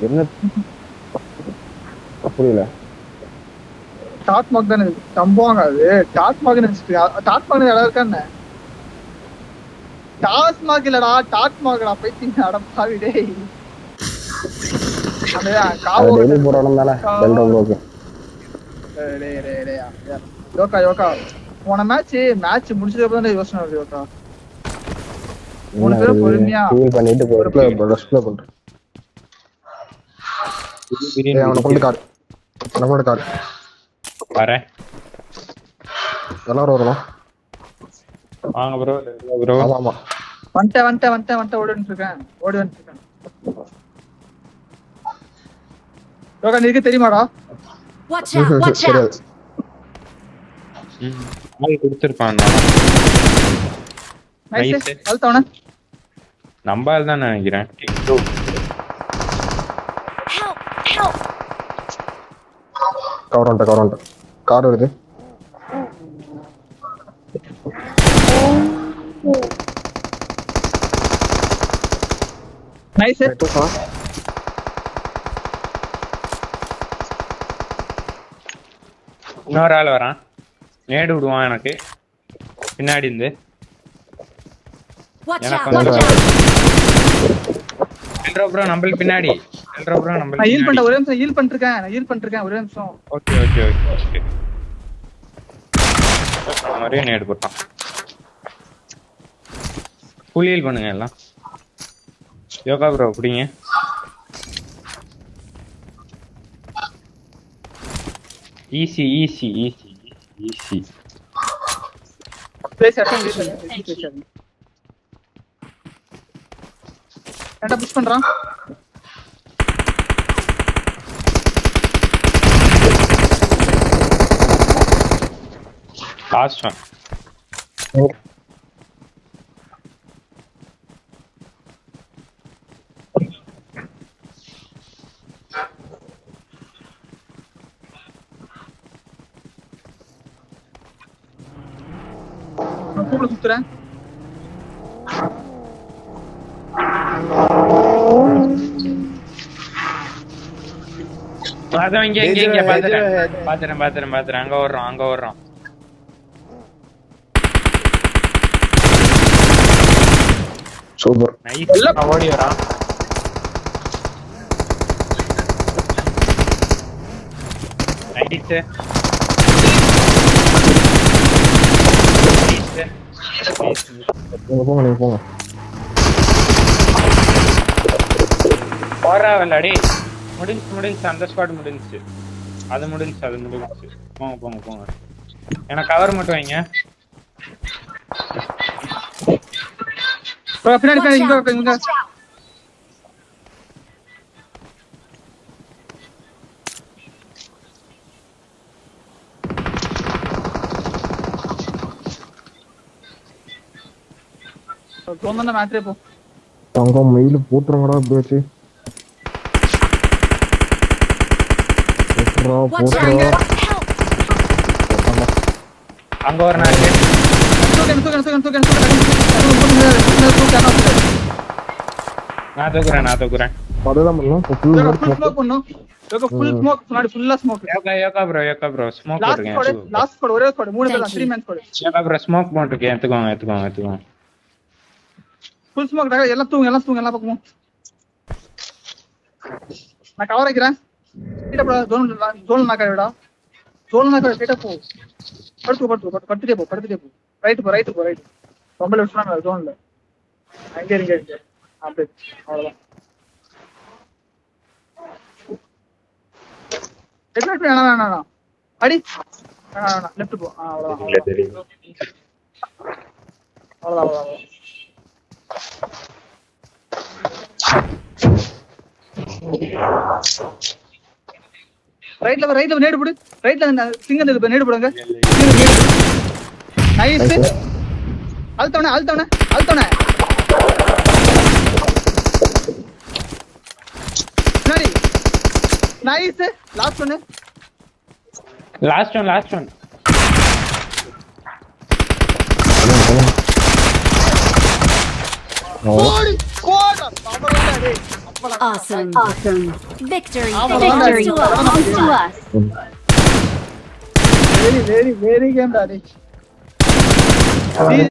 என்ன புரியல. Dot mark தானே தம்புவாங்க. அது டாட் மார்க் டாட் மார்க் இடம் இருக்கா என்ன? டாஸ் மார்க் இல்லடா, டாட் மார்க்டா. பைத்தியம் அடப்பாவி டேய். அதான் காவோ டெய்லி போறோம் தானே பெல்ட் ப்ரோக்கு. டேய் டேய் டேய் யோகா யோகா போன மேட்ச் முடிச்சதுக்கு அப்புறம் தான் யோசனை வருது யோகா. மூணு பேரும் பொறுமையா ஃபீல் பண்ணிட்டு போறதுல பிரஷ்ல பண்றேன். ஏய் அவன கொண்டு கார். நம்மளோட கார். வரேன். எல்லாரும் வரணும். வாங்க ப்ரோ. ப்ரோ ஆமா வந்துட்டேன் ஓடி வந்துருக்கேன். யோகா நீக்கு தெரியுமாடா? Watch out. ஆள் கொடுத்துருப்பான். நைஸ் அழுத்தவன. நம்ம ஆள் தான் நினைக்கிறேன். Help. கவரண்ட கார் வருது. நைஸ். இன்னொரு ஆள் வரான். நேடு விடுவான் எனக்கு பின்னாடி இருந்து. Watch எனக்கு out. ப்ரோ நம்மளுக்கு பின்னாடி. ப்ரோ நான் ஹீல் பண்ண ஒரே நிமிஷம் ஹீல் பண்ணிருக்கேன் ஒரே நிமிஷம். ஓகே. நிறைய நேடு போட்டான். ஃபுல் ஹீல் பண்ணுங்க எல்லாம். யோகா ப்ரோ பிடிங்க. ஈஸி. ப்ளேஸ் அட்டெண்ட் என்ன புஷ் பண்றான்? Last one. கூட சுத்துறேன். அதான் இங்க பாத்துறேன். அங்க ஓடுறோம். சூப்பர். நைஸ். ஓடி வரான். நைஸ். நீங்க போங்க. போறா விளையாடி. முடிஞ்சு அந்த ஸ்குவாட் முடிஞ்சு. அது முடிஞ்சு. போங்க. எனக்கு கவர் மட்டும் வைங்க. பின்னாடி இங்க தோணுன மேட்ரே போ. தங்கம் மெயில் போட்டுறங்கடா இப்படி வச்சு. போட்டுறா. அங்க ஒரு நாள் நான் தூக்குறேன். அதுதான் பண்ணலாம். ஃபுல் ஸ்மோக் பண்ணனும். ஃபுல் ஸ்மோக் முன்னாடி ஃபுல்லா ஸ்மோக். யோகா ப்ரோ ஸ்மோக் போடுங்க. லாஸ்ட் ஸ்குவாட் ஒரே ஸ்குவாட் 3 பேர் தான் 3 man squad. Yoga bro smoke போட்டுருக்கேன். எடுத்துக்கோங்க. ஃபுல் ஸ்மோக் எல்லாம் தூங்க எல்லா பக்கமும். நான் கவர் வைக்கிறேன். கிட்ட போடா. ஜோன் நாக்கடா. கிட்ட போ. படுத்துட்டே போ. ரைட் போ. ரொம்ப லெஃப்ட்னா ஜோன்ல. அங்க இருக்கு. அப்படியே அவ்வளவுதான். லெஃப்ட் வேணாம். அடி. வேணாம். லெஃப்ட் போ. அவ்வளவுதான். ரைட்ல நேடு போடு. ரைட்ல சிங்கல் நேடு போடுங்க. நைஸ். அழுத்தவனே. சரி. நைஸ். Last one. கோடி கோடா அமரடா டேய் அப்பலாம் Awesome. Awesome. Victory. Victory Victory belongs belongs to us. Very game டா டேய்